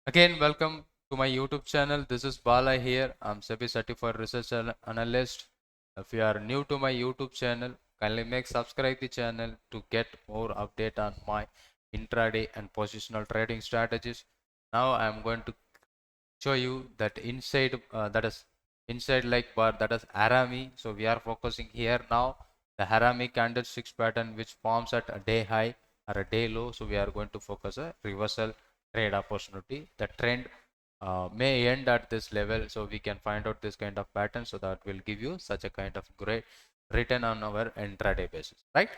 Again, welcome to my YouTube channel. This is Bala here. I'm SEBI certified research analyst. If you are new to my YouTube channel, kindly make subscribe the channel to get more update on my intraday and positional trading strategies. Now I'm going to show you that inside like bar, that is Harami. So we are focusing here now the Harami candlesticks pattern which forms at a day high or a day low. So we are going to focus a reversal trade opportunity. The trend may end at this level, so we can find out this kind of pattern, so that will give you such a kind of great return on our intraday basis, right?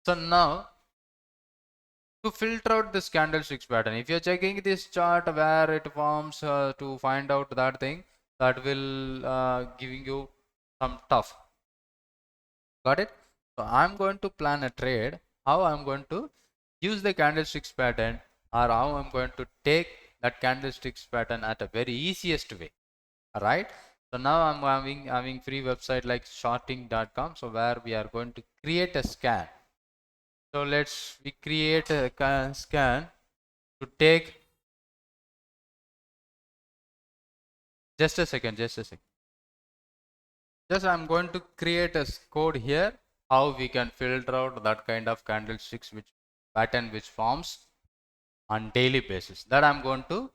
So now to filter out this candlesticks pattern, if you're checking this chart where it forms to find out that thing, that will giving you some tough. Got it? So I'm going to plan a trade, how I'm going to use the candlesticks pattern, or how I'm going to take that candlesticks pattern at a very easiest way. All right. So now I'm having free website like shorting.com. So where we are going to create a scan. So we create a scan to take. Just a second. Just I'm going to create a code here, how we can filter out that kind of candlesticks which pattern which forms on daily basis. That I'm going to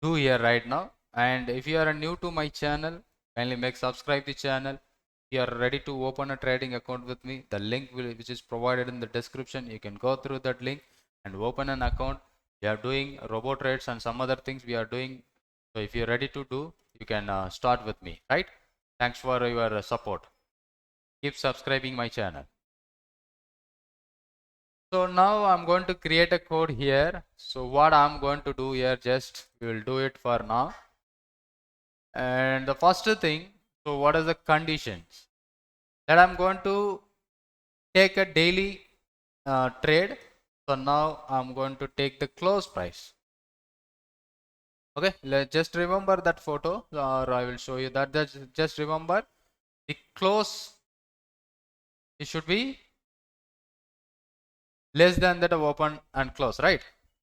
do here right now. And if you are new to my channel, kindly make subscribe the channel. If you are ready to open a trading account with me, the link which is provided in the description, you can go through that link and open an account. We are doing robo trades and some other things we are doing. So if you're ready to do, you can start with me, right? Thanks for your support. Keep subscribing my channel. So now I'm going to create a code here. So what I'm going to do here, just we will do it for now. And the first thing, so what are the conditions that I'm going to take a daily trade? So now I'm going to take the close price. Okay, let's just remember that photo, or I will show you that. Just remember the close, it should be less than that of open and close, right?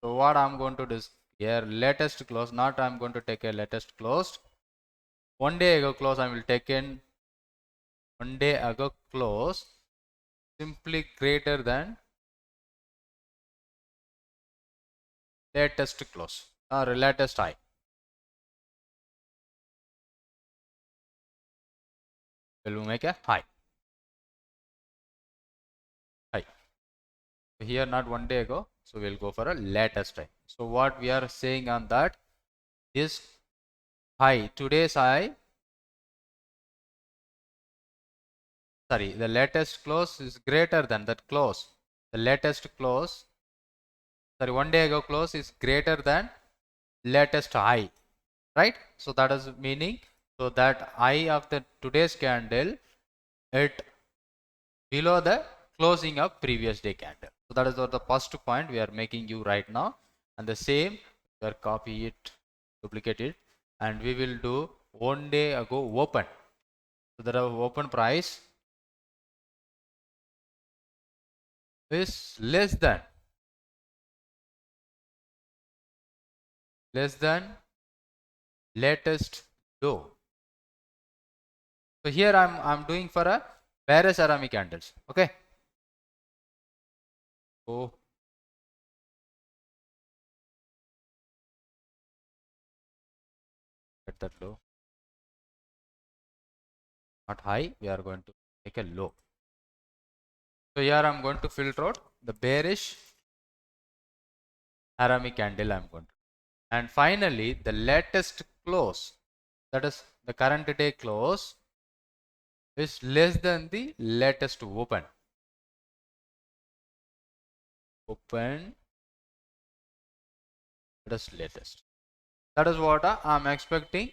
So what I'm going to do is here latest close, not I'm going to take a latest closed. 1 day ago close I will take in 1 day ago close simply greater than latest close or latest high. Will make a high. So here not 1 day ago, so we'll go for a latest high. So what we are saying on that is high, today's high, sorry, the latest close is greater than that close. The latest close, sorry, 1 day ago close is greater than latest high, right? So that is meaning, so that high of the today's candle, it below the closing of previous day candle. So that is the first point we are making you right now. And the same, we are copy it, duplicate it, and we will do 1 day ago open. So that our open price is less than latest low. So here I'm doing for a bearish Harami candles. Okay. So at that low, not high, we are going to make a low. So here I'm going to filter out the bearish Harami candle I'm going to. And finally, the latest close, that is the current day close, is less than the latest open. Open, that is latest. That is what I'm expecting,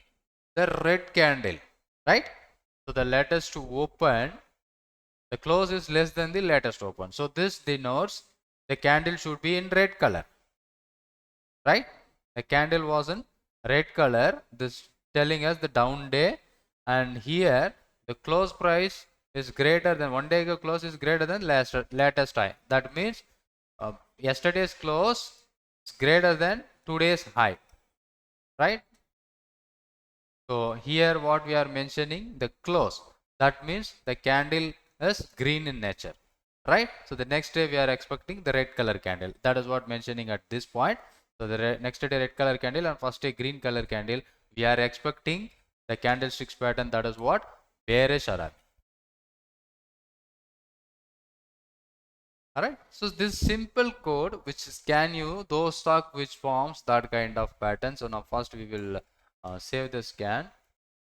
the red candle, right? So the latest open, the close is less than the latest open. So this denotes the candle should be in red color, right? The candle was in red color, this telling us the down day, and here the close price is greater than 1 day ago close is greater than latest high. That means yesterday's close is greater than today's high. right? So here what we are mentioning, the close, that means the candle is green in nature, right? So the next day we are expecting the red color candle. That is what mentioning at this point. So the next day red color candle and first day green color candle. We are expecting the candlesticks pattern, that is what? Bearish Arami. Alright. So this simple code which scan you those stock which forms that kind of pattern. So now first we will save the scan.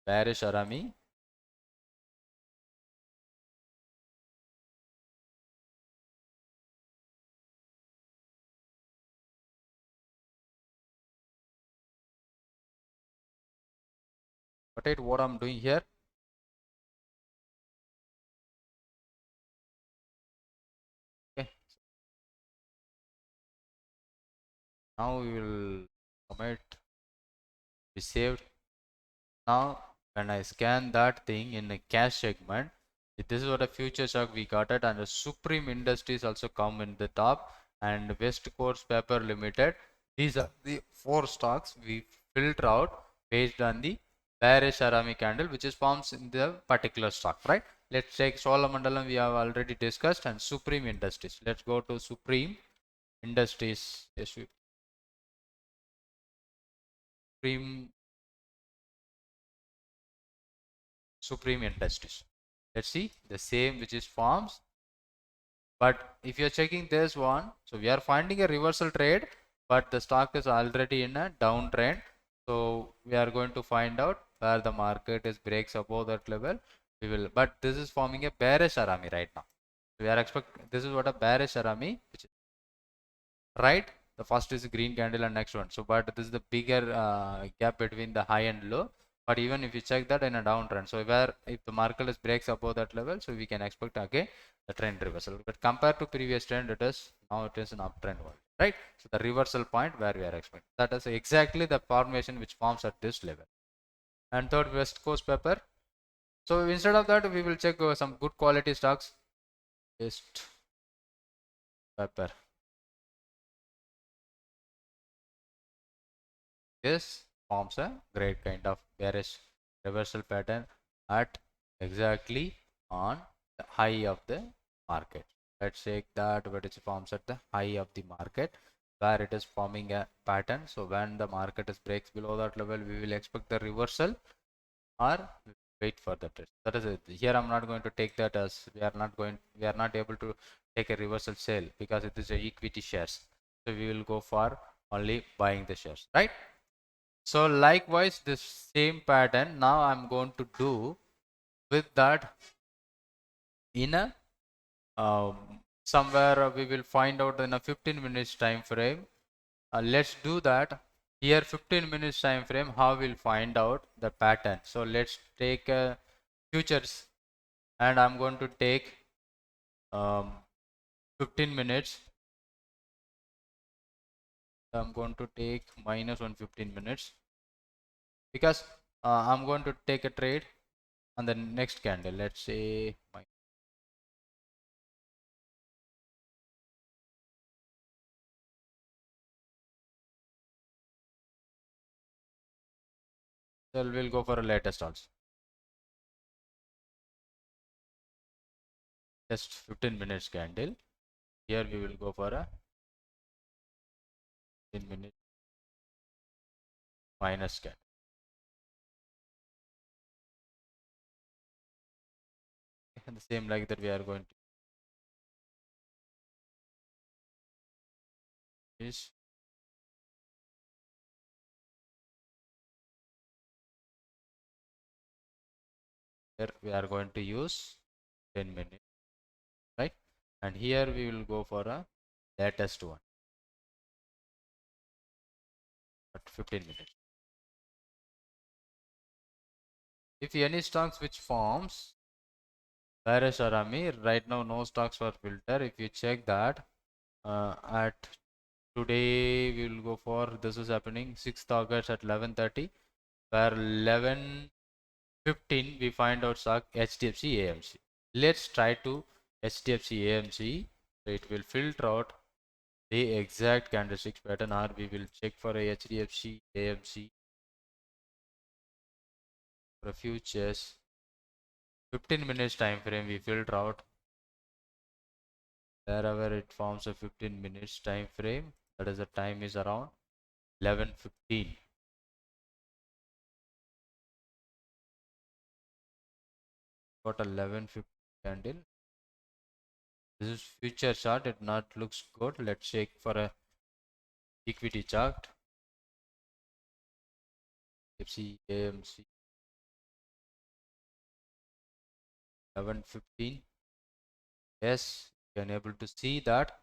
Bearish Arami. But what I'm doing here. Okay. Now we will commit, be saved. Now when I scan that thing in the cash segment, this is what a future stock we got it, and the Supreme Industries also come in the top, and West Coast Paper Limited. These are the four stocks we filter out based on the bearish Arami candle which is forms in the particular stock, right? Let's take Cholamandalam, we have already discussed, and Supreme Industries. Let's go to Supreme Industries. Yes, Supreme Industries. Let's see the same which is forms. But if you're checking this one, so we are finding a reversal trade, but the stock is already in a downtrend. So we are going to find out where the market is breaks above that level. We will, but this is forming a bearish Arami right now. We are expect this is what a bearish Arami, which is right. The first is green candle and next one. So, but this is the bigger gap between the high and low. But even if you check that in a downtrend, so where if the market is breaks above that level, so we can expect again the trend reversal. But compared to previous trend, it is now it is an uptrend world, right? So the reversal point where we are expecting, that is exactly the formation which forms at this level. And third, West Coast Paper. So instead of that, we will check some good quality stocks. West Paper. This forms a great kind of bearish reversal pattern at exactly on the high of the market. Let's take that where it forms at the high of the market where it is forming a pattern. So when the market is breaks below that level, we will expect the reversal or wait for the test. That is it. Here I'm not going to take that as we are not able to take a reversal sale because it is a equity shares. So we will go for only buying the shares, right? So likewise, this same pattern now I'm going to do with that in a somewhere we will find out in a 15 minutes time frame. Let's do that here 15 minutes time frame how we'll find out the pattern. So let's take futures and I'm going to take um, 15 minutes. I'm going to take minus 115 minutes because I'm going to take a trade on the next candle. Let's say so we'll go for a latest also. Just 15 minutes candle. Here we will go for a 15 minute minus candle. And the same like that we are going to use. Here we are going to use 10 minutes, right? And here we will go for a latest one at 15 minutes. If any stocks which forms bearish Arami, right now no stocks were filter. If you check that at today we will go for this is happening 6th August at 11:30 where 11:15 we find out stock HDFC AMC. Let's try to HDFC AMC. So it will filter out the exact candlesticks pattern or we will check for a HDFC AMC for futures 15 minutes time frame, we filter out wherever it forms a 15 minutes time frame, that is the time is around 11:15. Got a 11:50 candle. This is future chart, it not looks good. Let's check for a equity chart. FC AMC 11:15. Yes, you can able to see that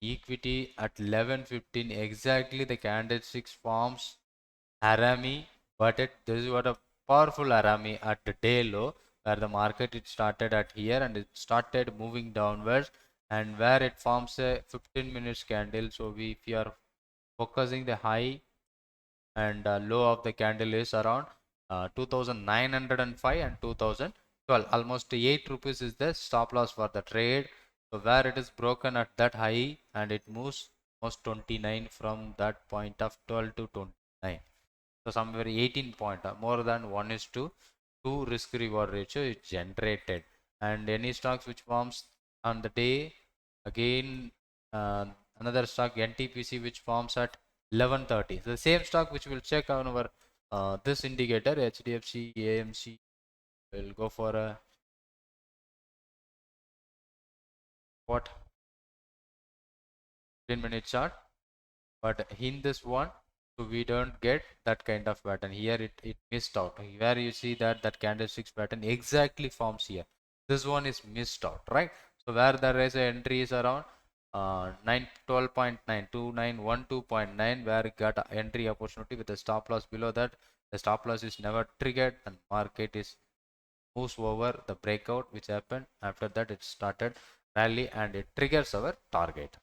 equity at 11:15 exactly the candlesticks forms Harami, but this is what a powerful Harami at the day low where the market it started at here and it started moving downwards, and where it forms a 15 minutes candle. So if we are focusing the high and low of the candle is around 2905 and 2012, almost 8 rupees is the stop loss for the trade. So where it is broken at that high and it moves almost 29 from that point of 12 to 29, so somewhere 18 point, more than 1 is to 2 risk reward ratio is generated. And any stocks which forms on the day, again uh, another stock NTPC which forms at 11:30, the same stock which will check on our this indicator HDFC AMC will go for a what 10-minute chart, but in this one, so we don't get that kind of pattern here. It missed out where you see that candlesticks pattern exactly forms here. This one is missed out, right? So where there is a entry is around 2912.9 where it got entry opportunity with a stop loss below that. The stop loss is never triggered and market is moves over the breakout which happened. After that it started rally and it triggers our target.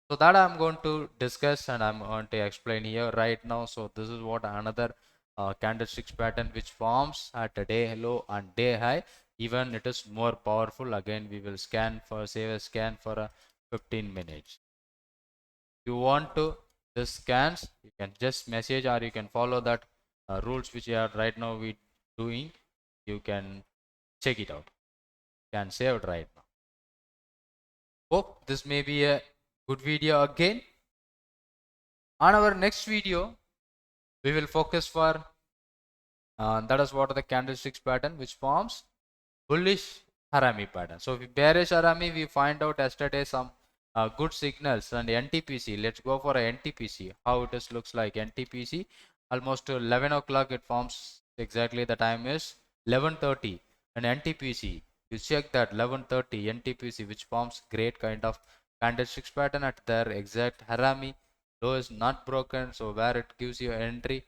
So that I'm going to discuss and I'm going to explain here right now. So this is what another candlesticks pattern which forms at a day low and day high. Even it is more powerful. Again, we will save a scan for a 15 minutes. If you want to this scans, you can just message or you can follow that rules which are right now we doing. You can check it out. You can save it right now. Hope this may be a good video again. On our next video, we will focus for that is what the candlesticks pattern which forms bullish Harami pattern. So if bearish Harami, we find out yesterday some good signals and NTPC. Let's go for a NTPC. How it is looks like NTPC. Almost 11 o'clock it forms exactly. The time is 11:30 and NTPC. You check that 11:30 NTPC which forms great kind of candlesticks pattern at their exact Harami. Low is not broken, so where it gives you entry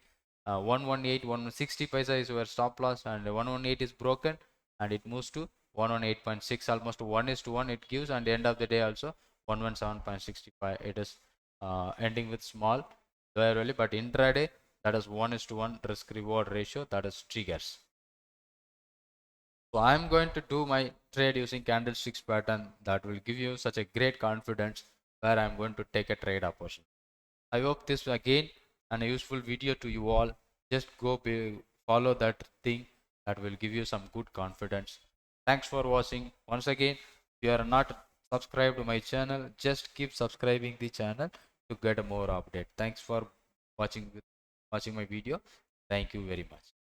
118 160 paisa is your stop loss and 118 is broken and it moves to 118.6, almost 1 is to 1 it gives, and the end of the day also 117.65. It is ending with small lower value, but intraday that is 1 is to 1 risk reward ratio, that is triggers. So I am going to do my trade using candlesticks pattern that will give you such a great confidence where I am going to take a trade opportunity. I hope this again and a useful video to you all. Just go follow that thing that will give you some good confidence. Thanks for watching. Once again, if you are not subscribed to my channel, just keep subscribing the channel to get a more update. Thanks for watching my video. Thank you very much.